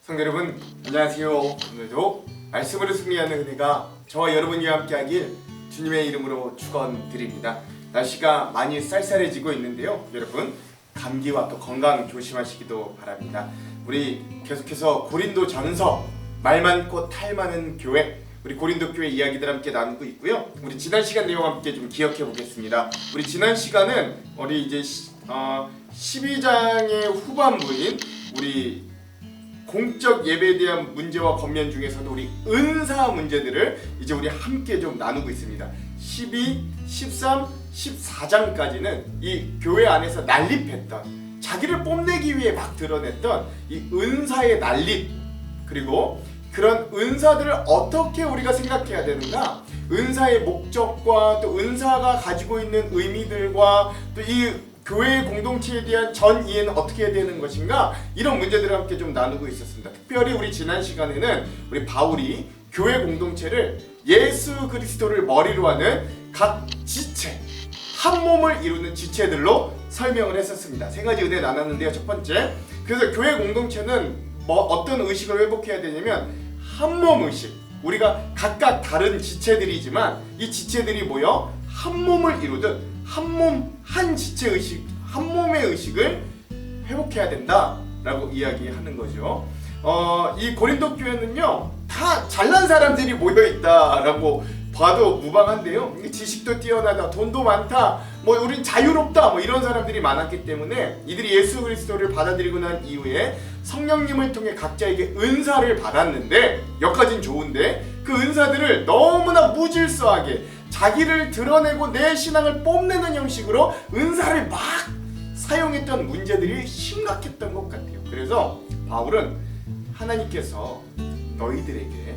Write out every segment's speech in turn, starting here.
성도 여러분 안녕하세요. 오늘도 말씀으로 승리하는 은혜가 저와 여러분과 함께하길 주님의 이름으로 축원드립니다. 날씨가 많이 쌀쌀해지고 있는데요. 여러분 감기와 또 건강 조심하시기도 바랍니다. 우리 계속해서 고린도전서 말 많고 탈 많은 교회, 우리 고린도 교회 이야기들 함께 나누고 있고요. 우리 지난 시간 내용 함께 좀 기억해 보겠습니다. 우리 지난 시간은 우리 이제 12장의 후반부인 우리 공적 예배에 대한 문제와 권면 중에서도 우리 은사 문제들을 이제 우리 함께 좀 나누고 있습니다. 12, 13, 14장까지는 이 교회 안에서 난립했던, 자기를 뽐내기 위해 막 드러냈던 이 은사의 난립, 그리고 그런 은사들을 어떻게 우리가 생각해야 되는가, 은사의 목적과 또 은사가 가지고 있는 의미들과 또 이 교회 공동체에 대한 전 이해는 어떻게 해야 되는 것인가, 이런 문제들을 함께 좀 나누고 있었습니다. 특별히 우리 지난 시간에는 우리 바울이 교회 공동체를 예수 그리스도를 머리로 하는 각 지체, 한 몸을 이루는 지체들로 설명을 했었습니다. 세 가지 은혜 나눴는데요. 첫 번째, 그래서 교회 공동체는 어떤 의식을 회복해야 되냐면 한 몸 의식. 우리가 각각 다른 지체들이지만 이 지체들이 모여 한 몸을 이루듯 한 몸, 한 지체 의식, 한 몸의 의식을 회복해야 된다라고 이야기하는 거죠. 이 고린도 교회는요, 다 잘난 사람들이 모여 있다라고 봐도 무방한데요. 지식도 뛰어나다, 돈도 많다, 우린 자유롭다, 이런 사람들이 많았기 때문에 이들이 예수 그리스도를 받아들이고 난 이후에 성령님을 통해 각자에게 은사를 받았는데, 여기까지는 좋은데 그 은사들을 너무나 무질서하게 자기를 드러내고 내 신앙을 뽐내는 형식으로 은사를 막 사용했던 문제들이 심각했던 것 같아요. 그래서 바울은 하나님께서 너희들에게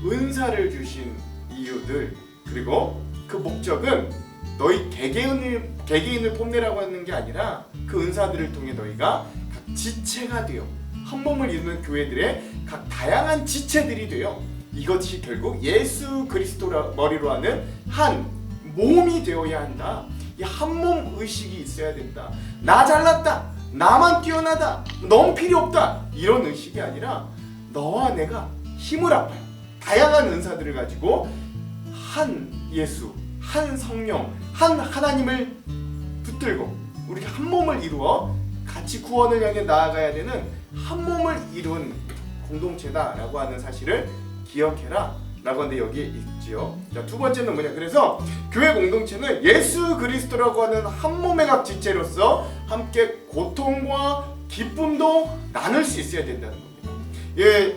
은사를 주신 이유들, 그리고 그 목적은 너희 개개인을 뽐내라고 하는 게 아니라 그 은사들을 통해 너희가 각 지체가 되어 한 몸을 이루는 교회들의 각 다양한 지체들이 되어 이것이 결국 예수 그리스도를 머리로 하는 한 몸이 되어야 한다. 이 한 몸 의식이 있어야 된다. 나 잘났다, 나만 뛰어나다, 넌 필요 없다, 이런 의식이 아니라 너와 내가 힘을 합하여 다양한 은사들을 가지고 한 예수, 한 성령, 한 하나님을 붙들고 우리가 한 몸을 이루어 같이 구원을 향해 나아가야 되는 한 몸을 이룬 공동체다라고 하는 사실을 기억해라 라고 하는데 여기에 있지요. 자, 두 번째는 뭐냐, 그래서 교회 공동체는 예수 그리스도라고 하는 한 몸의 각 지체로서 함께 고통과 기쁨도 나눌 수 있어야 된다는 겁니다. 예,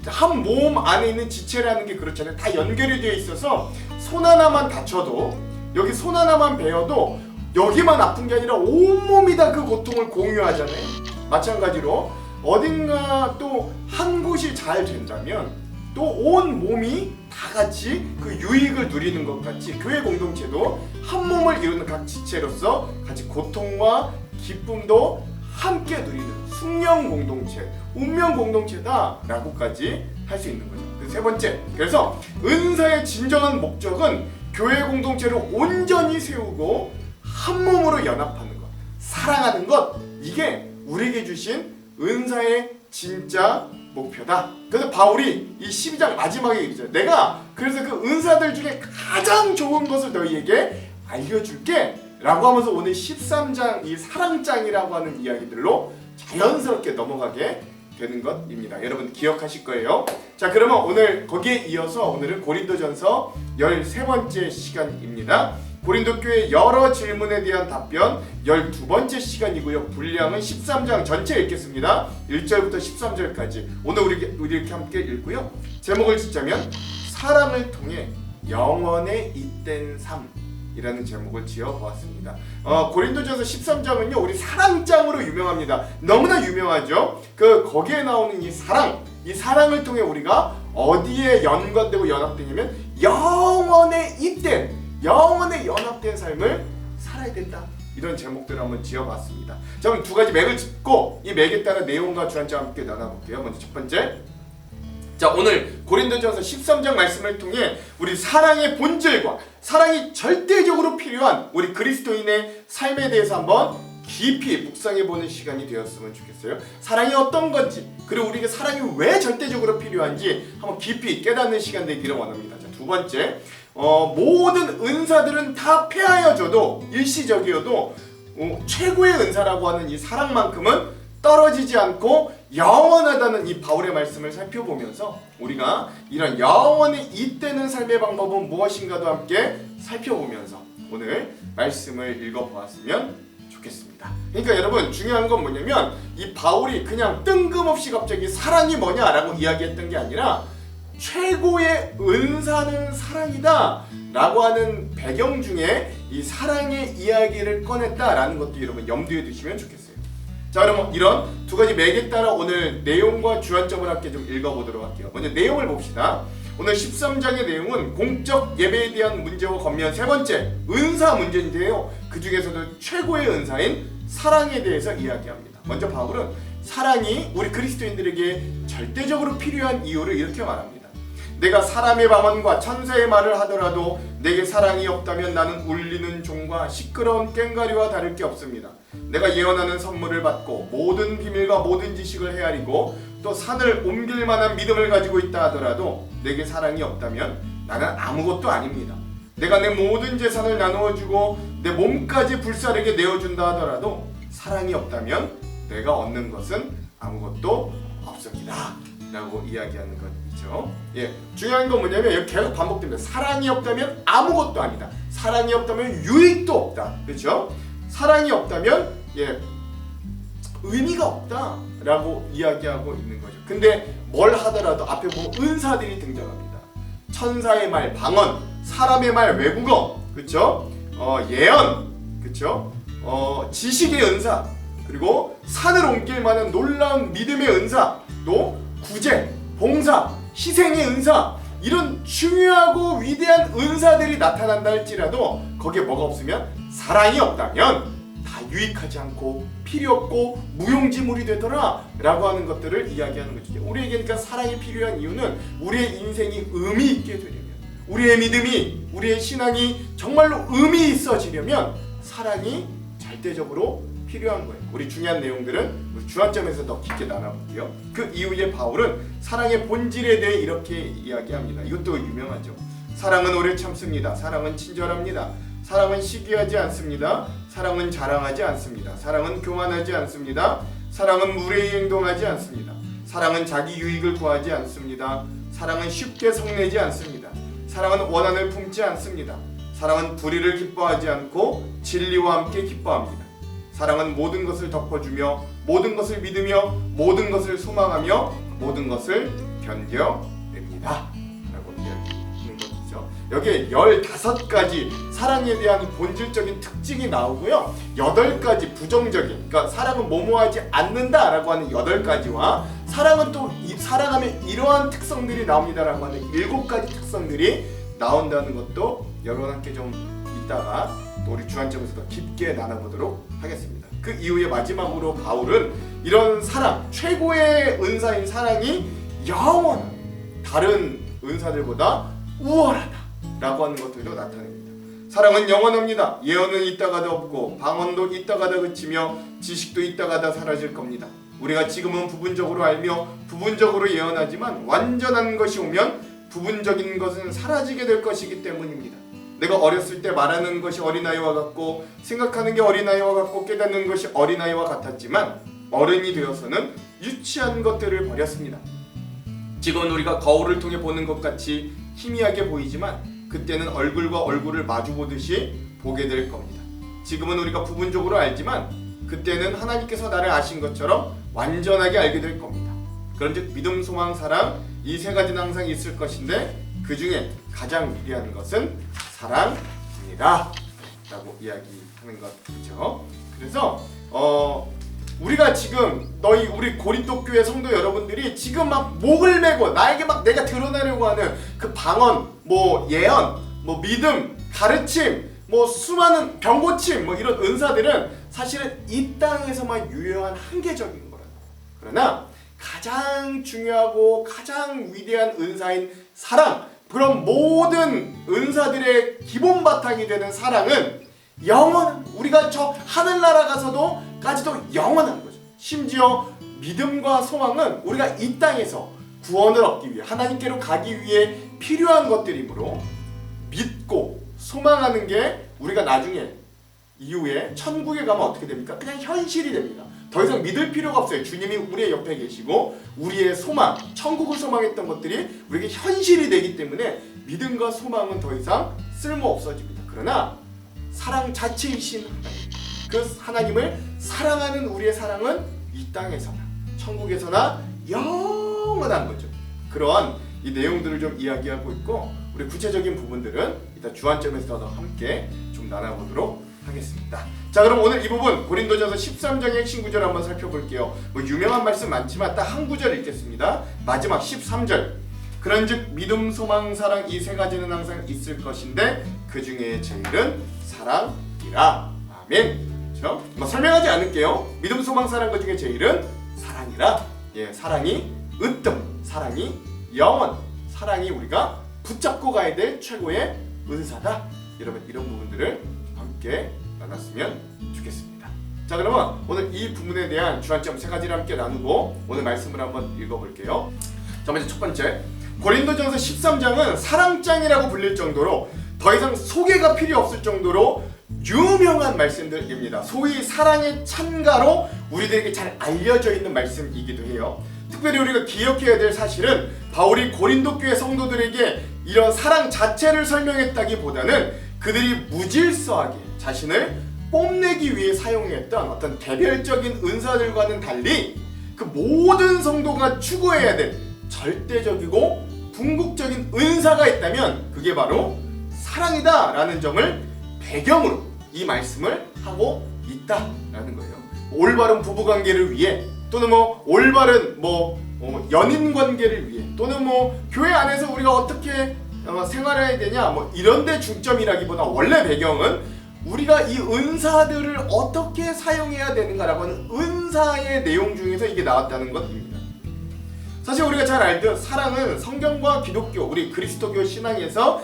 한 몸 안에 있는 지체라는 게 그렇잖아요. 다 연결이 되어 있어서 손 하나만 다쳐도, 여기 손 하나만 베어도 여기만 아픈 게 아니라 온몸이 다 그 고통을 공유하잖아요. 마찬가지로 어딘가 또 한 곳이 잘 된다면 또 온 몸이 다 같이 그 유익을 누리는 것 같이 교회 공동체도 한 몸을 이루는 각 지체로서 같이 고통과 기쁨도 함께 누리는 숙명 공동체, 운명 공동체다라고까지 할 수 있는 거죠. 세 번째, 그래서 은사의 진정한 목적은 교회 공동체를 온전히 세우고 한 몸으로 연합하는 것, 사랑하는 것, 이게 우리에게 주신 은사의 진짜 목표다. 그래서 바울이 이 12장 마지막에 얘기죠. 내가 그래서 그 은사들 중에 가장 좋은 것을 너희에게 알려줄게 라고 하면서 오늘 13장 이 사랑장이라고 하는 이야기들로 자연스럽게 넘어가게 되는 것입니다. 여러분 기억하실 거예요. 자, 그러면 오늘 거기에 이어서 오늘은 고린도전서 13번째 시간입니다. 고린도 교회 여러 질문에 대한 답변 12번째 시간이고요. 분량은 13장 전체 읽겠습니다. 1절부터 13절까지 오늘 우리 이렇게 함께 읽고요. 제목을 짓자면 사랑을 통해 영원에 잇된 삶이라는 제목을 지어보았습니다. 고린도전서 13장은요 우리 사랑장으로 유명합니다. 너무나 유명하죠. 거기에 나오는 이 사랑을 통해 우리가 어디에 연관되고 연합되냐면 영원에 연합된 삶을 살아야 된다. 이런 제목들을 한번 지어봤습니다. 자, 그럼 두 가지 맥을 짚고 이 맥에 따라 내용과 주안점과 함께 나눠볼게요. 먼저 첫 번째, 자, 오늘 고린도전서 13장 말씀을 통해 우리 사랑의 본질과 사랑이 절대적으로 필요한 우리 그리스도인의 삶에 대해서 한번 깊이 묵상해보는 시간이 되었으면 좋겠어요. 사랑이 어떤 건지, 그리고 우리에게 사랑이 왜 절대적으로 필요한지 한번 깊이 깨닫는 시간 되기를 원합니다. 자, 두 번째, 모든 은사들은 다 폐하여져도 일시적이어도 최고의 은사라고 하는 이 사랑만큼은 떨어지지 않고 영원하다는 이 바울의 말씀을 살펴보면서 우리가 이런 영원히 잇대는 삶의 방법은 무엇인가도 함께 살펴보면서 오늘 말씀을 읽어보았으면 좋겠습니다. 그러니까 여러분, 중요한 건 뭐냐면 이 바울이 그냥 뜬금없이 갑자기 사랑이 뭐냐라고 이야기했던 게 아니라 최고의 은사는 사랑이다 라고 하는 배경 중에 이 사랑의 이야기를 꺼냈다라는 것도 여러분 염두에 두시면 좋겠어요. 자, 그럼 이런 두 가지 맥에 따라 오늘 내용과 주안점을 함께 좀 읽어보도록 할게요. 먼저 내용을 봅시다. 오늘 13장의 내용은 공적 예배에 대한 문제와 권면 세 번째 은사 문제인데요. 그 중에서도 최고의 은사인 사랑에 대해서 이야기합니다. 먼저 바울은 사랑이 우리 그리스도인들에게 절대적으로 필요한 이유를 이렇게 말합니다. 내가 사람의 방언과 천사의 말을 하더라도 내게 사랑이 없다면 나는 울리는 종과 시끄러운 꽹과리와 다를 게 없습니다. 내가 예언하는 선물을 받고 모든 비밀과 모든 지식을 헤아리고 또 산을 옮길 만한 믿음을 가지고 있다 하더라도 내게 사랑이 없다면 나는 아무것도 아닙니다. 내가 내 모든 재산을 나누어 주고 내 몸까지 불사르게 내어준다 하더라도 사랑이 없다면 내가 얻는 것은 아무것도 없습니다 라고 이야기하는 것이죠. 예, 중요한 건 뭐냐면 여기 계속 반복됩니다. 사랑이 없다면 아무것도 아니다. 사랑이 없다면 유익도 없다. 그렇죠? 사랑이 없다면 의미가 없다 라고 이야기하고 있는 거죠. 근데 뭘 하더라도 앞에 보면 은사들이 등장합니다. 천사의 말, 방언, 사람의 말, 외국어, 그렇죠? 예언, 그렇죠? 지식의 은사, 그리고 산을 옮길 만한 놀라운 믿음의 은사, 또 구제, 봉사, 희생의 은사, 이런 중요하고 위대한 은사들이 나타난다 할지라도 거기에 뭐가 없으면 사랑이 없다면 다 유익하지 않고 필요 없고 무용지물이 되더라 라고 하는 것들을 이야기하는 거죠. 우리에게 그러니까 사랑이 필요한 이유는 우리의 인생이 의미 있게 되려면, 우리의 믿음이, 우리의 신앙이 정말로 의미 있어지려면 사랑이 절대적으로 필요한 거예요. 우리 중요한 내용들은 우리 주안점에서 더 깊게 나눠볼게요. 그 이후에 바울은 사랑의 본질에 대해 이렇게 이야기합니다. 이것도 유명하죠. 사랑은 오래 참습니다. 사랑은 친절합니다. 사랑은 시기하지 않습니다. 사랑은 자랑하지 않습니다. 사랑은 교만하지 않습니다. 사랑은 무례히 행동하지 않습니다. 사랑은 자기 유익을 구하지 않습니다. 사랑은 쉽게 성내지 않습니다. 사랑은 원한을 품지 않습니다. 사랑은 불의를 기뻐하지 않고 진리와 함께 기뻐합니다. 사랑은 모든 것을 덮어주며 모든 것을 믿으며 모든 것을 소망하며 모든 것을 견뎌냅니다 라고 이야기하는 것이죠. 여기에 15가지 사랑에 대한 본질적인 특징이 나오고요, 8가지 부정적인, 그러니까 사랑은 뭐뭐하지 않는다 라고 하는 8가지와 사랑은 또 사랑하면 이러한 특성들이 나옵니다 라고 하는 7가지 특성들이 나온다는 것도 여러분 함께 좀 이따가 또 우리 주안점에서 더 깊게 나눠보도록 하겠습니다. 그 이후에 마지막으로 바울은 이런 사랑, 최고의 은사인 사랑이 영원한 다른 은사들보다 우월하다 라고 하는 것들도 나타냅니다. 사랑은 영원합니다. 예언은 있다가도 없고 방언도 있다가다 그치며 지식도 있다가다 사라질 겁니다. 우리가 지금은 부분적으로 알며 부분적으로 예언하지만 완전한 것이 오면 부분적인 것은 사라지게 될 것이기 때문입니다. 내가 어렸을 때 말하는 것이 어린아이와 같고 생각하는 게 어린아이와 같고 깨닫는 것이 어린아이와 같았지만 어른이 되어서는 유치한 것들을 버렸습니다. 지금은 우리가 거울을 통해 보는 것 같이 희미하게 보이지만 그때는 얼굴과 얼굴을 마주 보듯이 보게 될 겁니다. 지금은 우리가 부분적으로 알지만 그때는 하나님께서 나를 아신 것처럼 완전하게 알게 될 겁니다. 그런즉 믿음, 소망, 사랑 이 세 가지는 항상 있을 것인데 그 중에 가장 위대한 것은 사랑입니다 라고 이야기하는 것이죠. 그래서 우리가 지금 우리 고린도 교회 성도 여러분들이 지금 막 목을 메고 나에게 막 내가 드러내려고 하는 그 방언, 뭐 예언, 뭐 믿음, 가르침, 뭐 수많은 병고침, 뭐 이런 은사들은 사실은 이 땅에서만 유효한 한계적인 거라요. 그러나 가장 중요하고 가장 위대한 은사인 사랑, 그럼 모든 은사들의 기본 바탕이 되는 사랑은 영원한, 우리가 저 하늘나라 가서도까지도 영원한 거죠. 심지어 믿음과 소망은 우리가 이 땅에서 구원을 얻기 위해, 하나님께로 가기 위해 필요한 것들이므로 믿고 소망하는 게 우리가 나중에 이후에 천국에 가면 어떻게 됩니까? 그냥 현실이 됩니다. 더 이상 믿을 필요가 없어요. 주님이 우리의 옆에 계시고 우리의 소망, 천국을 소망했던 것들이 우리에게 현실이 되기 때문에 믿음과 소망은 더 이상 쓸모 없어집니다. 그러나 사랑 자체이신 하나님, 그 하나님을 사랑하는 우리의 사랑은 이 땅에서나 천국에서나 영원한 거죠. 그러한 이 내용들을 좀 이야기하고 있고, 우리 구체적인 부분들은 이따 주안점에서 함께 좀 나눠보도록 하겠습니다. 자, 그럼 오늘 이 부분 고린도전서 13장의 핵심 구절 한번 살펴볼게요. 뭐 유명한 말씀 많지만 딱 한 구절 읽겠습니다. 마지막 13절. 그런즉 믿음, 소망, 사랑 이 세 가지는 항상 있을 것인데 그 중에 제일은 사랑이라. 아멘. 그렇죠? 뭐 설명하지 않을게요. 믿음, 소망, 사랑 그 중에 제일은 사랑이라. 예, 사랑이 으뜸, 사랑이 영원, 사랑이 우리가 붙잡고 가야 될 최고의 은사다. 여러분, 이런 부분들을 함께 나눴으면 좋겠습니다. 자, 그러면 오늘 이 부분에 대한 주안점 세 가지를 함께 나누고 오늘 말씀을 한번 읽어볼게요. 자, 먼저 첫 번째, 고린도전서 13장은 사랑장이라고 불릴 정도로 더 이상 소개가 필요 없을 정도로 유명한 말씀들입니다. 소위 사랑의 찬가로 우리들에게 잘 알려져 있는 말씀이기도 해요. 특별히 우리가 기억해야 될 사실은 바울이 고린도 교회 성도들에게 이런 사랑 자체를 설명했다기보다는 그들이 무질서하게 자신을 뽐내기 위해 사용했던 어떤 개별적인 은사들과는 달리 그 모든 성도가 추구해야 될 절대적이고 궁극적인 은사가 있다면 그게 바로 사랑이다 라는 점을 배경으로 이 말씀을 하고 있다라는 거예요. 올바른 부부관계를 위해, 또는 뭐 올바른 연인 관계를 위해, 또는 뭐 교회 안에서 우리가 어떻게 생활해야 되냐, 뭐 이런 데 중점이라기보다 원래 배경은 우리가 이 은사들을 어떻게 사용해야 되는가라고 하는 은사의 내용 중에서 이게 나왔다는 것입니다. 사실 우리가 잘 알듯 사랑은 성경과 기독교, 우리 그리스도교 신앙에서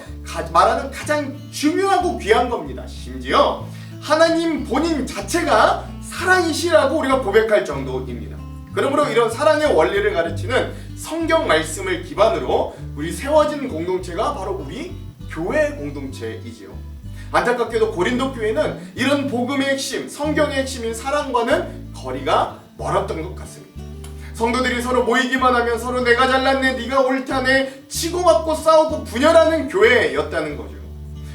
말하는 가장 중요하고 귀한 겁니다. 심지어 하나님 본인 자체가 사랑이시라고 우리가 고백할 정도입니다. 그러므로 이런 사랑의 원리를 가르치는 성경 말씀을 기반으로 우리 세워진 공동체가 바로 우리 교회 공동체이지요. 안타깝게도 고린도 교회는 이런 복음의 핵심, 성경의 핵심인 사랑과는 거리가 멀었던 것 같습니다. 성도들이 서로 모이기만 하면 서로 내가 잘났네, 네가 옳다네 치고받고 싸우고 분열하는 교회였다는 거죠.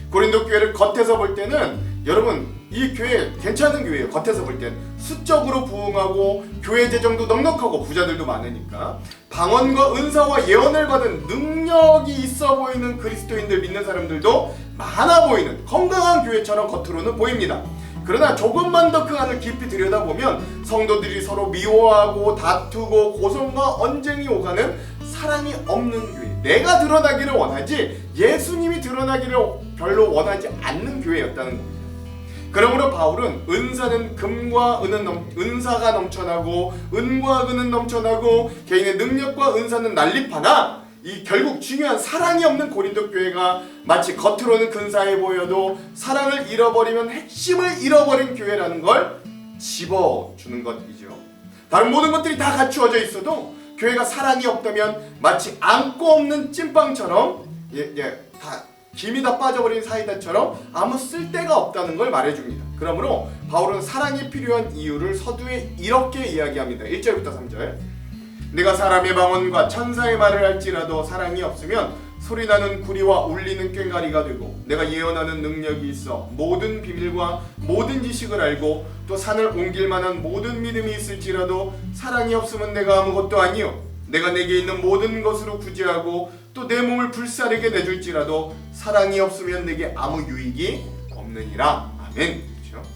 고린도 교회를 겉에서 볼 때는, 여러분 이 교회 괜찮은 교회예요. 겉에서 볼 땐 수적으로 부흥하고 교회 재정도 넉넉하고 부자들도 많으니까 방언과 은사와 예언을 받은 능력이 있어 보이는 그리스도인들, 믿는 사람들도 많아 보이는 건강한 교회처럼 겉으로는 보입니다. 그러나 조금만 더 그 안을 깊이 들여다보면 성도들이 서로 미워하고 다투고 고성과 언쟁이 오가는 사랑이 없는 교회, 내가 드러나기를 원하지 예수님이 드러나기를 별로 원하지 않는 교회였다는 겁니다. 그러므로 바울은 은사는 금과 은사가 넘쳐나고 은과 은은 넘쳐나고 개인의 능력과 은사는 난립하나 이 결국 중요한 사랑이 없는 고린도 교회가 마치 겉으로는 근사해 보여도 사랑을 잃어버리면 핵심을 잃어버린 교회라는 걸 집어주는 것이죠. 다른 모든 것들이 다 갖추어져 있어도 교회가 사랑이 없다면 마치 안고 없는 찐빵처럼 다 김이 다 빠져버린 사이다처럼 아무 쓸데가 없다는 걸 말해줍니다. 그러므로 바울은 사랑이 필요한 이유를 서두에 이렇게 이야기합니다. 1절부터 3절. 내가 사람의 방언과 천사의 말을 할지라도 사랑이 없으면 소리나는 구리와 울리는 꽹과리가 되고, 내가 예언하는 능력이 있어 모든 비밀과 모든 지식을 알고 또 산을 옮길 만한 모든 믿음이 있을지라도 사랑이 없으면 내가 아무것도 아니요, 내가 내게 있는 모든 것으로 구제하고 또 내 몸을 불사르게 내줄지라도 사랑이 없으면 내게 아무 유익이 없느니라. 아멘. 그렇죠?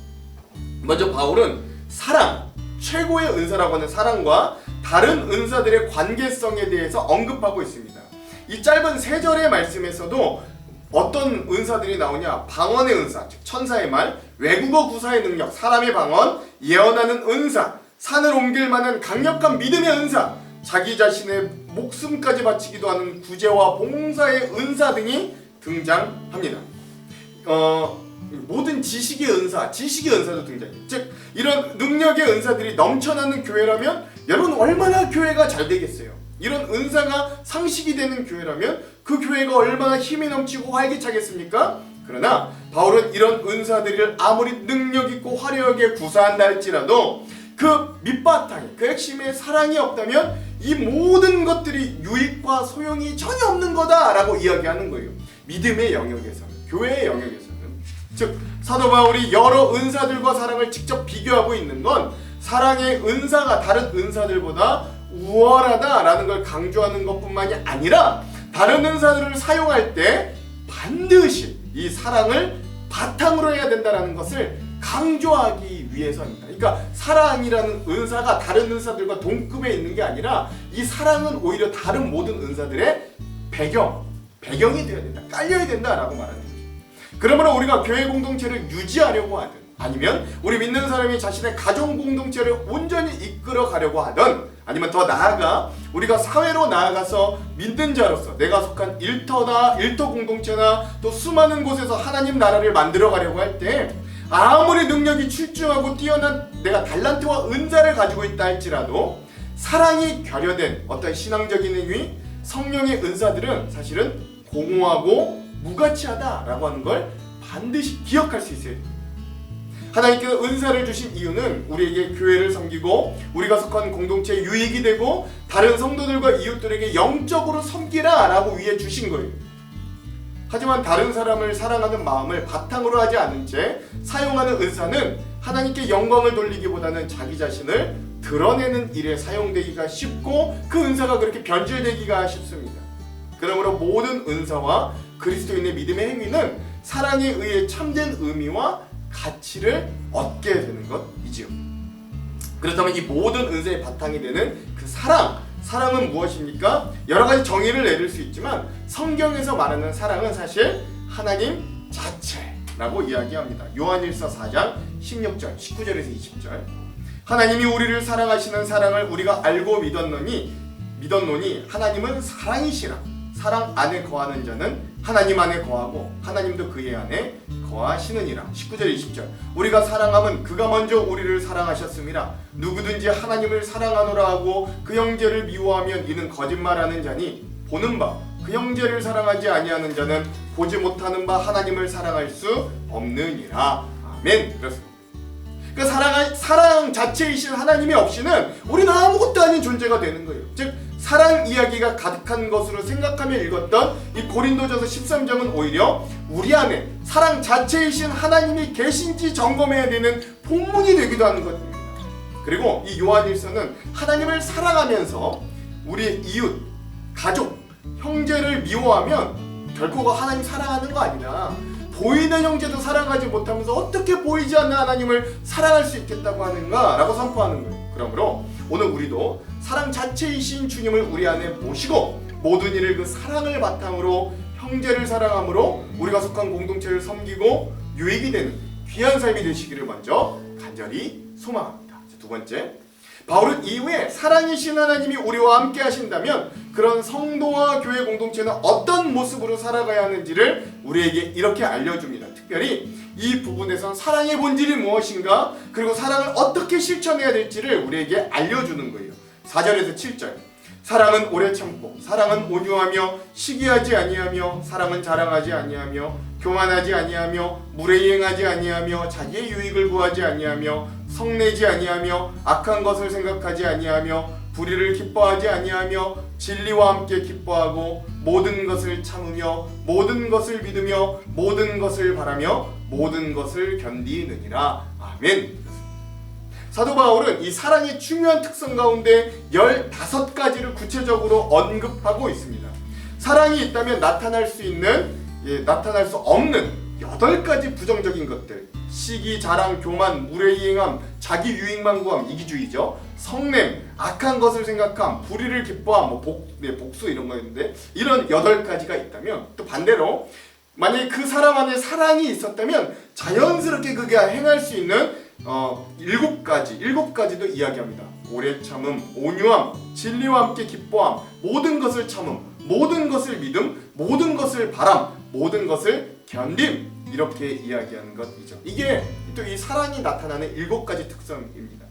먼저 바울은 사랑, 최고의 은사라고 하는 사랑과 다른 은사들의 관계성에 대해서 언급하고 있습니다. 이 짧은 3절의 말씀에서도 어떤 은사들이 나오냐? 방언의 은사, 즉 천사의 말, 외국어 구사의 능력, 사람의 방언, 예언하는 은사, 산을 옮길 만한 강력한 믿음의 은사, 자기 자신의 목숨까지 바치기도 하는 구제와 봉사의 은사 등이 등장합니다. 모든 지식의 은사, 지식의 은사도 등장해요. 즉 이런 능력의 은사들이 넘쳐나는 교회라면 여러분 얼마나 교회가 잘 되겠어요. 이런 은사가 상식이 되는 교회라면 그 교회가 얼마나 힘이 넘치고 활기차겠습니까? 그러나 바울은 이런 은사들을 아무리 능력 있고 화려하게 구사한다 할지라도 그 밑바탕에 그 핵심에 사랑이 없다면 이 모든 것들이 유익과 소용이 전혀 없는 거다라고 이야기하는 거예요. 믿음의 영역에서는, 교회의 영역에서는. 즉 사도 바울이 여러 은사들과 사랑을 직접 비교하고 있는 건 사랑의 은사가 다른 은사들보다 우월하다라는 걸 강조하는 것뿐만이 아니라 다른 은사들을 사용할 때 반드시 이 사랑을 바탕으로 해야 된다는 것을 강조하기 위해서입니다. 그러니까 사랑이라는 은사가 다른 은사들과 동급에 있는 게 아니라 이 사랑은 오히려 다른 모든 은사들의 배경이 되어야 된다, 깔려야 된다라고 말하는 거죠. 그러므로 우리가 교회 공동체를 유지하려고 하든 아니면 우리 믿는 사람이 자신의 가정 공동체를 온전히 이끌어 가려고 하든 아니면 더 나아가 우리가 사회로 나아가서 믿는 자로서 내가 속한 일터 공동체나 또 수많은 곳에서 하나님 나라를 만들어 가려고 할 때 아무리 능력이 출중하고 뛰어난 내가 달란트와 은사를 가지고 있다 할지라도 사랑이 결여된 어떤 신앙적인 행위, 성령의 은사들은 사실은 공허하고 무가치하다라고 하는 걸 반드시 기억할 수 있어야 됩니다. 하나님께서 은사를 주신 이유는 우리에게 교회를 섬기고 우리가 속한 공동체에 유익이 되고 다른 성도들과 이웃들에게 영적으로 섬기라 라고 위해 주신 거예요. 하지만 다른 사람을 사랑하는 마음을 바탕으로 하지 않은 채 사용하는 은사는 하나님께 영광을 돌리기보다는 자기 자신을 드러내는 일에 사용되기가 쉽고 그 은사가 그렇게 변질되기가 쉽습니다. 그러므로 모든 은사와 그리스도인의 믿음의 행위는 사랑에 의해 참된 의미와 가치를 얻게 되는 것이지요. 그렇다면 이 모든 은사의 바탕이 되는 그 사랑은 무엇입니까? 여러 가지 정의를 내릴 수 있지만 성경에서 말하는 사랑은 사실 하나님 자체라고 이야기합니다. 요한일서 4장 16절, 19절에서 20절. 하나님이 우리를 사랑하시는 사랑을 우리가 알고 믿었노니 하나님은 사랑이시라. 사랑 안에 거하는 자는 하나님 안에 거하고 하나님도 그의 안에 거하시느니라. 19절 20절. 우리가 사랑함은 그가 먼저 우리를 사랑하셨음이라. 누구든지 하나님을 사랑하노라 하고 그 형제를 미워하면 이는 거짓말하는 자니 보는 바 그 형제를 사랑하지 아니하는 자는 보지 못하는 바 하나님을 사랑할 수 없느니라. 아멘. 그렇습니다. 그러니까 사랑 자체이신 하나님이 없이는 우리는 아무것도 아닌 존재가 되는 거예요. 즉 사랑 이야기가 가득한 것으로 생각하며 읽었던 이 고린도전서 13장은 오히려 우리 안에 사랑 자체이신 하나님이 계신지 점검해야 되는 본문이 되기도 하는 것입니다. 그리고 이 요한일서는 하나님을 사랑하면서 우리의 이웃, 가족, 형제를 미워하면 결코 하나님 사랑하는 거 아니라 보이는 형제도 사랑하지 못하면서 어떻게 보이지 않는 하나님을 사랑할 수 있겠다고 하는가 라고 선포하는 거예요. 그러므로 오늘 우리도 사랑 자체이신 주님을 우리 안에 모시고 모든 일을 그 사랑을 바탕으로 형제를 사랑함으로 우리가 속한 공동체를 섬기고 유익이 되는 귀한 삶이 되시기를 먼저 간절히 소망합니다. 두 번째, 바울은 이후에 사랑이신 하나님이 우리와 함께 하신다면 그런 성도와 교회 공동체는 어떤 모습으로 살아가야 하는지를 우리에게 이렇게 알려줍니다. 특별히 이 부분에서 사랑의 본질이 무엇인가 그리고 사랑을 어떻게 실천해야 될지를 우리에게 알려주는 거예요. 4절에서 7절. 사랑은 오래 참고 사랑은 온유하며 시기하지 아니하며 사랑은 자랑하지 아니하며 교만하지 아니하며 무례행하지 아니하며 자기의 유익을 구하지 아니하며 성내지 아니하며 악한 것을 생각하지 아니하며 불의를 기뻐하지 아니하며 진리와 함께 기뻐하고 모든 것을 참으며 모든 것을 믿으며 모든 것을 바라며 모든 것을 견디느니라. 아멘. 사도 바울은 이 사랑의 중요한 특성 가운데 15가지를 구체적으로 언급하고 있습니다. 사랑이 있다면 나타날 수 없는 8가지 부정적인 것들, 시기, 자랑, 교만, 무례이행함, 자기 유익만 구함, 이기주의죠. 성냄, 악한 것을 생각함, 불의를 기뻐함, 복수 이런 거였는데 이런 8가지가 있다면 또 반대로 만약에 그 사람 안에 사랑이 있었다면 자연스럽게 그게 행할 수 있는 7가지도 이야기합니다. 오래 참음, 온유함, 진리와 함께 기뻐함, 모든 것을 참음, 모든 것을 믿음, 모든 것을 바람, 모든 것을 견딤. 이렇게 이야기하는 것이죠. 이게 또 이 사랑이 나타나는 7가지 특성입니다.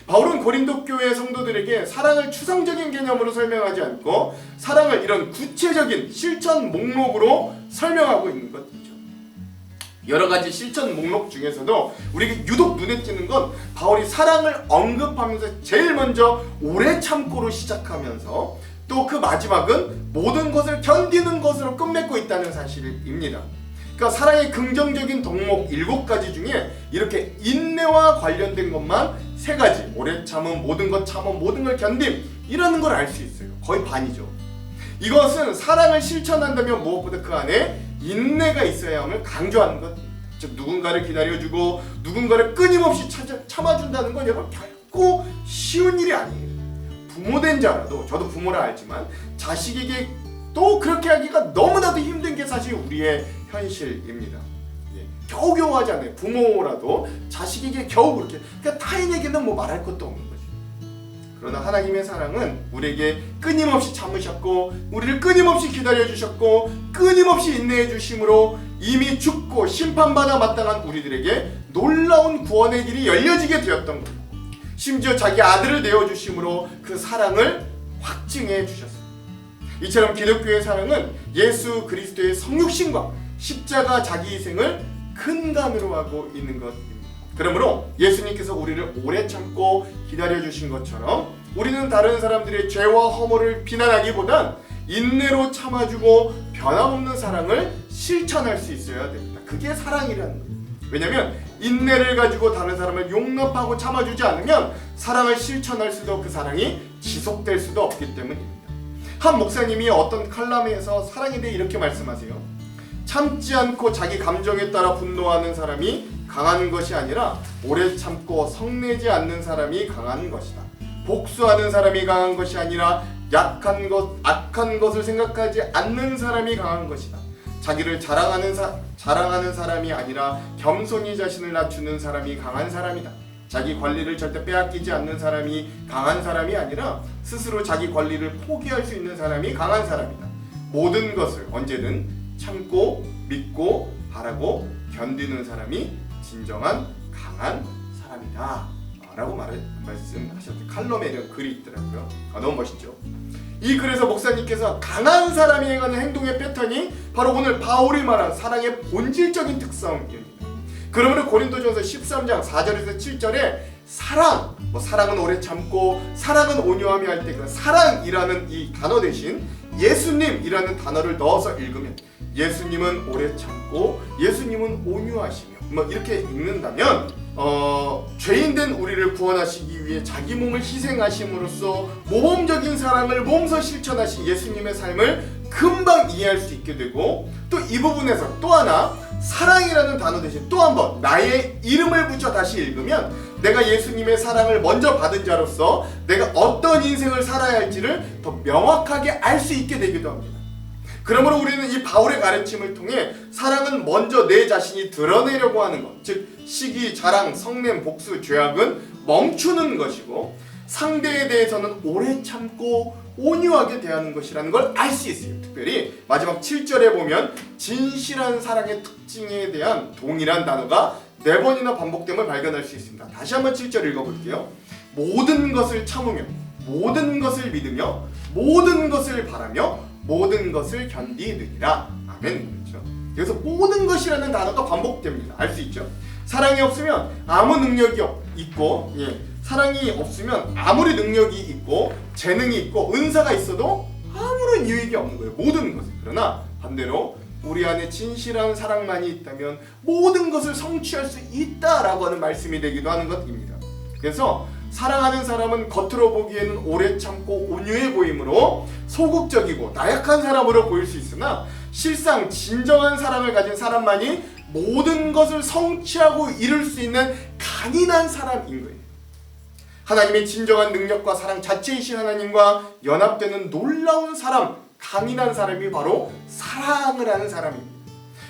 바울은 고린도 교회 성도들에게 사랑을 추상적인 개념으로 설명하지 않고 사랑을 이런 구체적인 실천 목록으로 설명하고 있는 것이죠. 여러 가지 실천 목록 중에서도 우리에게 유독 눈에 띄는 건 바울이 사랑을 언급하면서 제일 먼저 오래 참고로 시작하면서 또 그 마지막은 모든 것을 견디는 것으로 끝맺고 있다는 사실입니다. 그러니까 사랑의 긍정적인 덕목 7가지 중에 이렇게 인내와 관련된 것만 3가지, 오래 참음, 모든 것 참음, 모든 걸 견딤, 이라는 걸 알 수 있어요. 거의 반이죠. 이것은 사랑을 실천한다면 무엇보다 그 안에 인내가 있어야 함을 강조하는 것. 즉 누군가를 기다려주고 누군가를 끊임없이 참아준다는 건 여러분 결코 쉬운 일이 아니에요. 부모된 자라도, 저도 부모라 알지만 자식에게 또 그렇게 하기가 너무나도 힘든 게 사실 우리의 현실입니다. 겨우겨우 하지 않아요. 부모라도 자식에게 겨우 그렇게, 그러니까 타인에게는 뭐 말할 것도 없는 거죠. 그러나 하나님의 사랑은 우리에게 끊임없이 참으셨고 우리를 끊임없이 기다려주셨고 끊임없이 인내해 주심으로 이미 죽고 심판받아 마땅한 우리들에게 놀라운 구원의 길이 열려지게 되었던 거예요. 심지어 자기 아들을 내어주심으로 그 사랑을 확증해 주셨어요. 이처럼 기독교의 사랑은 예수 그리스도의 성육신과 십자가 자기 희생을 근간으로 하고 있는 것입니다. 그러므로 예수님께서 우리를 오래 참고 기다려주신 것처럼 우리는 다른 사람들의 죄와 허물을 비난하기보단 인내로 참아주고 변함없는 사랑을 실천할 수 있어야 됩니다. 그게 사랑이라는 거예요. 왜냐하면 인내를 가지고 다른 사람을 용납하고 참아주지 않으면 사랑을 실천할 수도 그 사랑이 지속될 수도 없기 때문입니다. 한 목사님이 어떤 칼럼에서 사랑에 대해 이렇게 말씀하세요. 참지 않고 자기 감정에 따라 분노하는 사람이 강한 것이 아니라 오래 참고 성내지 않는 사람이 강한 것이다. 복수하는 사람이 강한 것이 아니라 악한 것을 생각하지 않는 사람이 강한 것이다. 자기를 자랑하는 사람이 아니라 겸손히 자신을 낮추는 사람이 강한 사람이다. 자기 권리를 절대 빼앗기지 않는 사람이 강한 사람이 아니라 스스로 자기 권리를 포기할 수 있는 사람이 강한 사람이다. 모든 것을 언제든 참고 믿고 바라고 견디는 사람이 진정한 강한 사람이다 라고 말씀하셨죠. 칼럼에 이런 글이 있더라고요. 너무 멋있죠. 이 글에서 목사님께서 강한 사람이 행하는 행동의 패턴이 바로 오늘 바울이 말한 사랑의 본질적인 특성입니다. 그러므로 고린도전서 13장 4절에서 7절에 사랑은 오래 참고 사랑은 온유하며 할 때 그 사랑이라는 이 단어 대신 예수님이라는 단어를 넣어서 읽으면 예수님은 오래 참고 예수님은 온유하시며 이렇게 읽는다면 죄인된 우리를 구원하시기 위해 자기 몸을 희생하심으로써 모범적인 사랑을 몸소 실천하신 예수님의 삶을 금방 이해할 수 있게 되고 또 이 부분에서 또 하나 사랑이라는 단어 대신 또 한번 나의 이름을 붙여 다시 읽으면 내가 예수님의 사랑을 먼저 받은 자로서 내가 어떤 인생을 살아야 할지를 더 명확하게 알 수 있게 되기도 합니다. 그러므로 우리는 이 바울의 가르침을 통해 사랑은 먼저 내 자신이 드러내려고 하는 것, 즉 시기, 자랑, 성냄, 복수, 죄악은 멈추는 것이고 상대에 대해서는 오래 참고 온유하게 대하는 것이라는 걸 알 수 있어요. 특별히 마지막 7절에 보면 진실한 사랑의 특징에 대한 동일한 단어가 4번이나 반복됨을 발견할 수 있습니다. 다시 한번 7절 읽어볼게요. 모든 것을 참으며 모든 것을 믿으며 모든 것을 바라며 모든 것을 견디느니라. 아멘. 그렇죠. 그래서 모든 것이라는 단어가 반복됩니다. 알 수 있죠. 사랑이 없으면 아무 능력이 있고 사랑이 없으면 아무리 능력이 있고 재능이 있고 은사가 있어도 아무런 유익이 없는 거예요. 모든 것을. 그러나 반대로 우리 안에 진실한 사랑만이 있다면 모든 것을 성취할 수 있다라고 하는 말씀이 되기도 하는 것입니다. 그래서 사랑하는 사람은 겉으로 보기에는 오래 참고 온유해 보이므로 소극적이고 나약한 사람으로 보일 수 있으나 실상 진정한 사랑을 가진 사람만이 모든 것을 성취하고 이룰 수 있는 강인한 사람인 거예요. 하나님의 진정한 능력과 사랑 자체이신 하나님과 연합되는 놀라운 사람, 강인한 사람이 바로 사랑을 하는 사람입니다.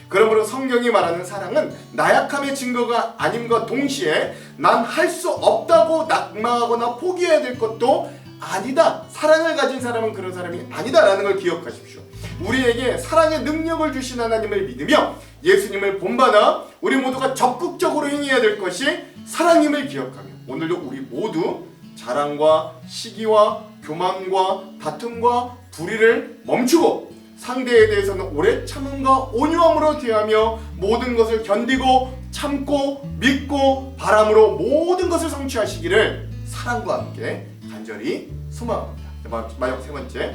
그러므로 성경이 말하는 사랑은 나약함의 증거가 아님과 동시에 난 할 수 없다고 낙망하거나 포기해야 될 것도 아니다. 사랑을 가진 사람은 그런 사람이 아니다라는 걸 기억하십시오. 우리에게 사랑의 능력을 주신 하나님을 믿으며 예수님을 본받아 우리 모두가 적극적으로 행해야 될 것이 사랑임을 기억하며 오늘도 우리 모두 자랑과 시기와 교만과 다툼과 불의를 멈추고 상대에 대해서는 오래 참음과 온유함으로 대하며 모든 것을 견디고 참고 믿고 바람으로 모든 것을 성취하시기를 사랑과 함께 간절히 소망합니다. 마지막 세 번째.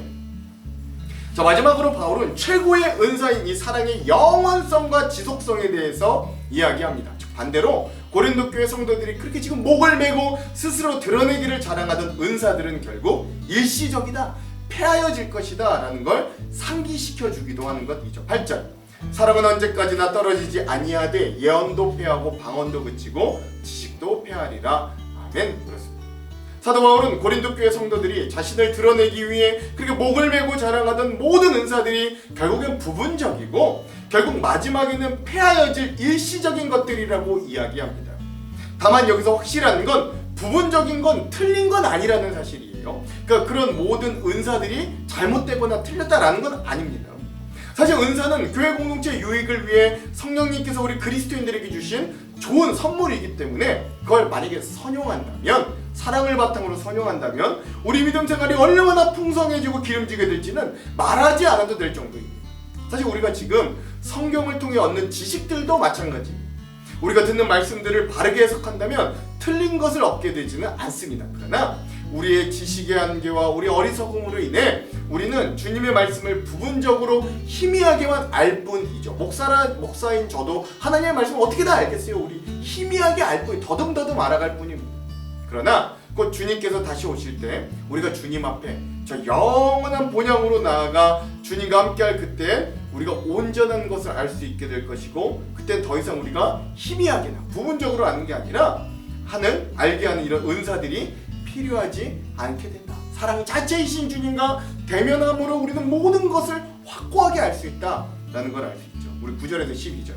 자, 마지막으로 바울은 최고의 은사인 이 사랑의 영원성과 지속성에 대해서 이야기합니다. 즉 반대로 고린도 교회 성도들이 그렇게 지금 목을 메고 스스로 드러내기를 자랑하던 은사들은 결국 일시적이다, 폐하여질 것이다 라는 걸 상기시켜 주기도 하는 것이죠. 8절. 사랑은 언제까지나 떨어지지 아니하되 예언도 폐하고 방언도 그치고 지식도 폐하리라. 아멘. 그렇습니다. 사도 바울은 고린도 교회 성도들이 자신을 드러내기 위해 그렇게 목을 메고 자랑하던 모든 은사들이 결국엔 부분적이고 결국 마지막에는 폐하여질 일시적인 것들이라고 이야기합니다. 다만 여기서 확실한 건 부분적인 건 틀린 건 아니라는 사실이에요. 그러니까 그런 모든 은사들이 잘못되거나 틀렸다라는 건 아닙니다. 사실 은사는 교회 공동체 유익을 위해 성령님께서 우리 그리스도인들에게 주신 좋은 선물이기 때문에 그걸 만약에 선용한다면, 사랑을 바탕으로 선용한다면 우리 믿음 생활이 얼마나 풍성해지고 기름지게 될지는 말하지 않아도 될 정도입니다. 사실 우리가 지금 성경을 통해 얻는 지식들도 마찬가지입니다. 우리가 듣는 말씀들을 바르게 해석한다면 틀린 것을 얻게 되지는 않습니다. 그러나 우리의 지식의 한계와 우리 어리석음으로 인해 우리는 주님의 말씀을 부분적으로 희미하게만 알 뿐이죠. 목사인 저도 하나님의 말씀을 어떻게 다 알겠어요? 우리 희미하게 알 뿐, 더듬더듬 알아갈 뿐입니다. 그러나 곧 주님께서 다시 오실 때 우리가 주님 앞에 저 영원한 본향으로 나아가 주님과 함께할 그때 우리가 온전한 것을 알 수 있게 될 것이고, 그때 더 이상 우리가 희미하게나 부분적으로 아는 게 아니라 알게 하는 이런 은사들이 필요하지 않게 된다. 사랑 자체이신 주님과 대면함으로 우리는 모든 것을 확고하게 알 수 있다라는 걸 알 수 있죠. 우리 9절에서 12절.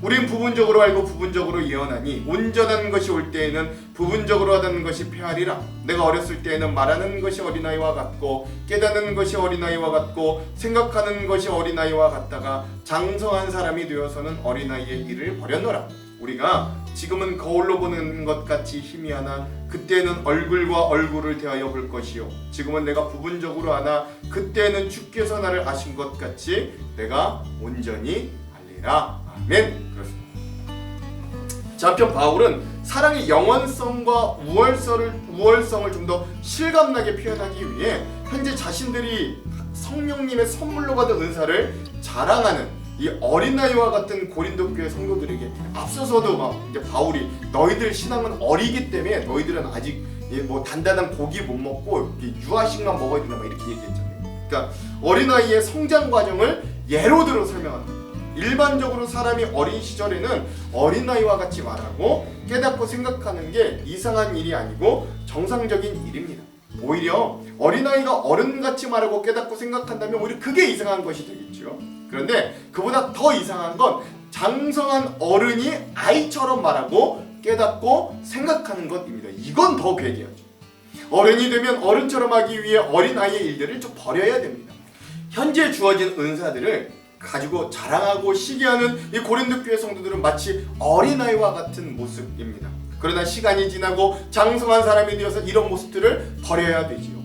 우린 부분적으로 알고 부분적으로 예언하니 온전한 것이 올 때에는 부분적으로 하던 것이 폐하리라. 내가 어렸을 때에는 말하는 것이 어린아이와 같고 깨닫는 것이 어린아이와 같고 생각하는 것이 어린아이와 같다가 장성한 사람이 되어서는 어린아이의 일을 버렸노라. 우리가 지금은 거울로 보는 것 같이 희미하나 그때는 얼굴과 얼굴을 대하여 볼 것이요 지금은 내가 부분적으로 아나 그때는 주께서 나를 아신 것 같이 내가 온전히 알리라. 아멘. 그렇습니다. 자, 한편 바울은 사랑의 영원성과 우월성을 좀 더 실감나게 표현하기 위해 현재 자신들이 성령님의 선물로 받은 은사를 자랑하는 이 어린아이와 같은 고린도 교회 성도들에게 앞서서도 막 이제 바울이 너희들 신앙은 어리기 때문에 너희들은 아직 뭐 단단한 고기 못 먹고 유아식만 먹어야 된다 막 이렇게 얘기했잖아요. 그러니까 어린아이의 성장 과정을 예로 들어 설명합니다. 일반적으로 사람이 어린 시절에는 어린아이와 같이 말하고 깨닫고 생각하는 게 이상한 일이 아니고 정상적인 일입니다. 오히려 어린아이가 어른같이 말하고 깨닫고 생각한다면 오히려 그게 이상한 것이 되겠죠. 그런데 그보다 더 이상한 건 장성한 어른이 아이처럼 말하고 깨닫고 생각하는 것입니다. 이건 더 괴기하죠. 어른이 되면 어른처럼 하기 위해 어린아이의 일들을 좀 버려야 됩니다. 현재 주어진 은사들을 가지고 자랑하고 시기하는 이 고린도 교회 성도들은 마치 어린아이와 같은 모습입니다. 그러나 시간이 지나고 장성한 사람이 되어서 이런 모습들을 버려야 되지요.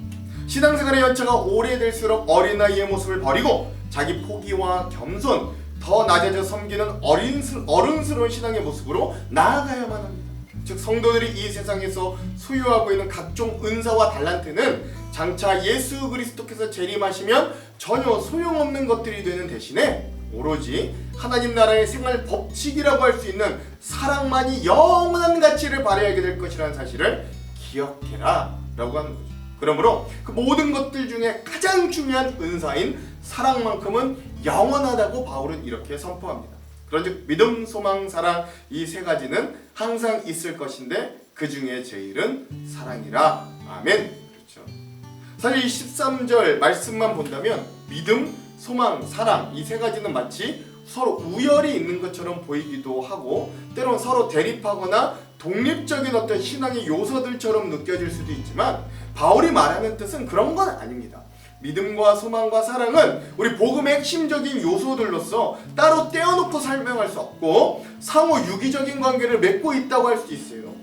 신앙생활의 연차가 오래될수록 어린아이의 모습을 버리고 자기 포기와 겸손, 더 낮아져 섬기는 어른스러운 신앙의 모습으로 나아가야만 합니다. 즉 성도들이 이 세상에서 소유하고 있는 각종 은사와 달란트는 장차 예수 그리스도께서 재림하시면 전혀 소용없는 것들이 되는 대신에 오로지 하나님 나라의 생활 법칙이라고 할 수 있는 사랑만이 영원한 가치를 발휘하게 될 것이라는 사실을 기억해라 라고 하는 거죠. 그러므로 그 모든 것들 중에 가장 중요한 은사인 사랑만큼은 영원하다고 바울은 이렇게 선포합니다. 그런즉 믿음, 소망, 사랑 이 세 가지는 항상 있을 것인데 그 중에 제일은 사랑이라. 아멘. 그렇죠. 사실 이 13절 말씀만 본다면 믿음, 소망, 사랑 이 세 가지는 마치 서로 우열이 있는 것처럼 보이기도 하고 때론 서로 대립하거나 독립적인 어떤 신앙의 요소들처럼 느껴질 수도 있지만 바울이 말하는 뜻은 그런 건 아닙니다. 믿음과 소망과 사랑은 우리 복음의 핵심적인 요소들로서 따로 떼어놓고 설명할 수 없고 상호 유기적인 관계를 맺고 있다고 할 수 있어요.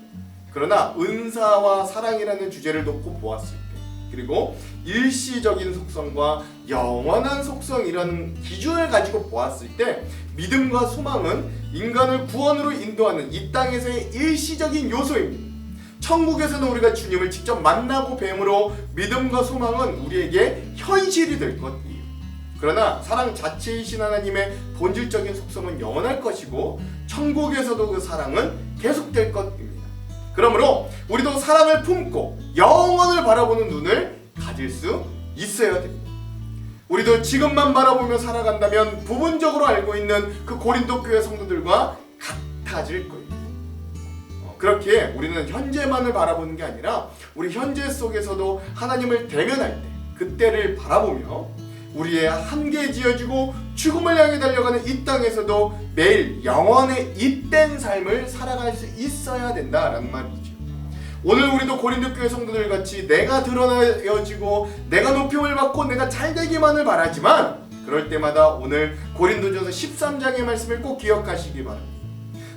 그러나 은사와 사랑이라는 주제를 놓고 보았을 때, 그리고 일시적인 속성과 영원한 속성이라는 기준을 가지고 보았을 때, 믿음과 소망은 인간을 구원으로 인도하는 이 땅에서의 일시적인 요소입니다. 천국에서는 우리가 주님을 직접 만나고 뵈므로 믿음과 소망은 우리에게 현실이 될 것이에요. 그러나 사랑 자체이신 하나님의 본질적인 속성은 영원할 것이고 천국에서도 그 사랑은 계속될 것입니다. 그러므로 우리도 사랑을 품고 영원을 바라보는 눈을 가질 수 있어야 됩니다. 우리도 지금만 바라보며 살아간다면 부분적으로 알고 있는 그 고린도 교회 성도들과 같아질 거예요. 그렇게 우리는 현재만을 바라보는 게 아니라 우리 현재 속에서도 하나님을 대면할 때 그때를 바라보며 우리의 한계 지어지고 죽음을 향해 달려가는 이 땅에서도 매일 영원의 잇된 삶을 살아갈 수 있어야 된다라는 말이죠. 오늘 우리도 고린도 교회 성도들 같이 내가 드러나여지고 내가 높임을 받고 내가 잘되기만을 바라지만 그럴 때마다 오늘 고린도전서 13장의 말씀을 꼭 기억하시기 바랍니다.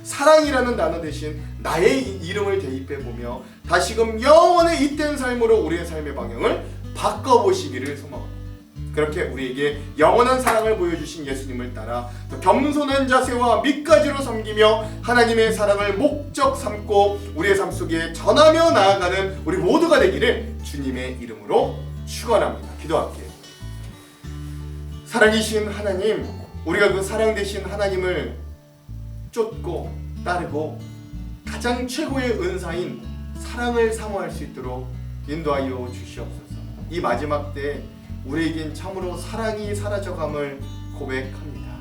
사랑이라는 단어 대신 나의 이름을 대입해보며 다시금 영원의 잇된 삶으로 우리의 삶의 방향을 바꿔보시기를 소망합니다. 그렇게 우리에게 영원한 사랑을 보여주신 예수님을 따라 더 겸손한 자세와 밑가지로 섬기며 하나님의 사랑을 목적 삼고 우리의 삶 속에 전하며 나아가는 우리 모두가 되기를 주님의 이름으로 축원합니다. 기도할게요. 사랑이신 하나님, 우리가 그 사랑 되신 하나님을 쫓고 따르고 가장 최고의 은사인 사랑을 사모할 수 있도록 인도하여 주시옵소서. 이 마지막 때 우리에겐 참으로 사랑이 사라져감을 고백합니다.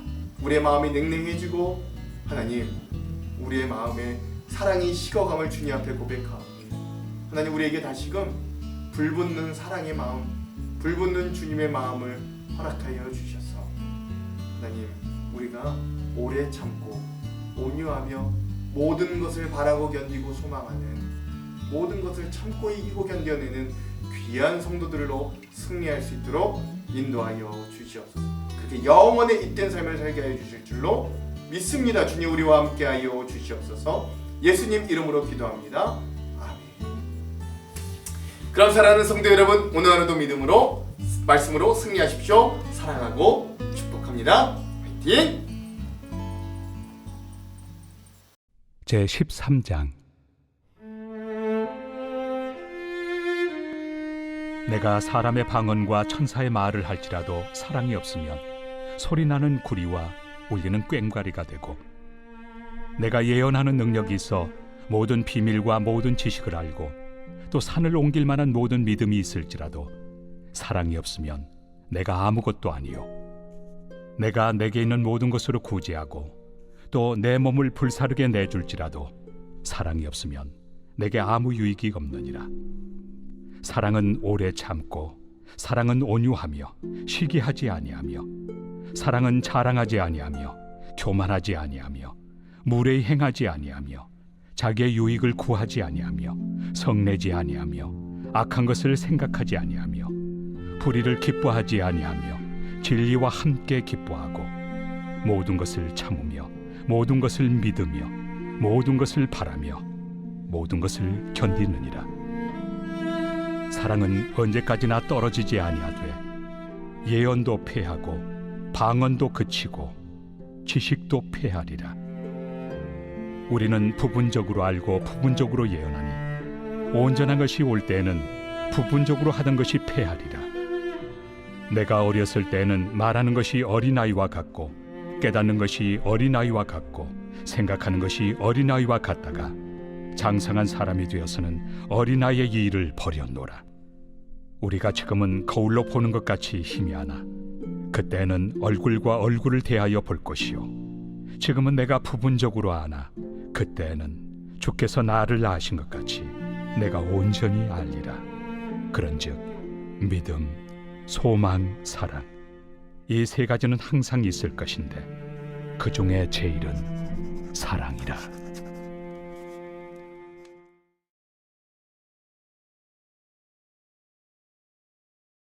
우리의 마음이 냉랭해지고 하나님, 우리의 마음에 사랑이 식어감을 주님 앞에 고백하옵니다. 하나님, 우리에게 다시금 불붙는 사랑의 마음, 불붙는 주님의 마음을 허락하여 주셔서 하나님, 우리가 오래 참고 온유하며 모든 것을 바라고 견디고 소망하는, 모든 것을 참고 이기고 견뎌내는 귀한 성도들로 승리할 수 있도록 인도하여 주시옵소서. 그렇게 영원의 잇된 삶을 살게 하여 주실 줄로 믿습니다. 주님, 우리와 함께 하여 주시옵소서. 예수님 이름으로 기도합니다. 아멘. 그럼 사랑하는 성도 여러분, 오늘 하루도 믿음으로 말씀으로 승리하십시오. 사랑하고 축복합니다. 화이팅! 제13장. 내가 사람의 방언과 천사의 말을 할지라도 사랑이 없으면 소리나는 구리와 울리는 꽹과리가 되고, 내가 예언하는 능력이 있어 모든 비밀과 모든 지식을 알고 또 산을 옮길 만한 모든 믿음이 있을지라도 사랑이 없으면 내가 아무것도 아니요, 내가 내게 있는 모든 것으로 구제하고 또 내 몸을 불사르게 내줄지라도 사랑이 없으면 내게 아무 유익이 없느니라. 사랑은 오래 참고, 사랑은 온유하며 시기하지 아니하며, 사랑은 자랑하지 아니하며 교만하지 아니하며 무례히 행하지 아니하며 자기의 유익을 구하지 아니하며 성내지 아니하며 악한 것을 생각하지 아니하며 불의를 기뻐하지 아니하며 진리와 함께 기뻐하고 모든 것을 참으며 모든 것을 믿으며 모든 것을 바라며 모든 것을 견디느니라. 사랑은 언제까지나 떨어지지 아니하되 예언도 패하고 방언도 그치고 지식도 패하리라. 우리는 부분적으로 알고 부분적으로 예언하니 온전한 것이 올 때에는 부분적으로 하던 것이 패하리라. 내가 어렸을 때에는 말하는 것이 어린아이와 같고 깨닫는 것이 어린아이와 같고 생각하는 것이 어린아이와 같다가 장성한 사람이 되어서는 어린아이의 일을 버렸노라. 우리가 지금은 거울로 보는 것 같이 희미하나 그때는 얼굴과 얼굴을 대하여 볼 것이요, 지금은 내가 부분적으로 아나 그때는 주께서 나를 아신 것 같이 내가 온전히 알리라. 그런즉 믿음, 소망, 사랑, 이 세 가지는 항상 있을 것인데 그 중에 제일은 사랑이라.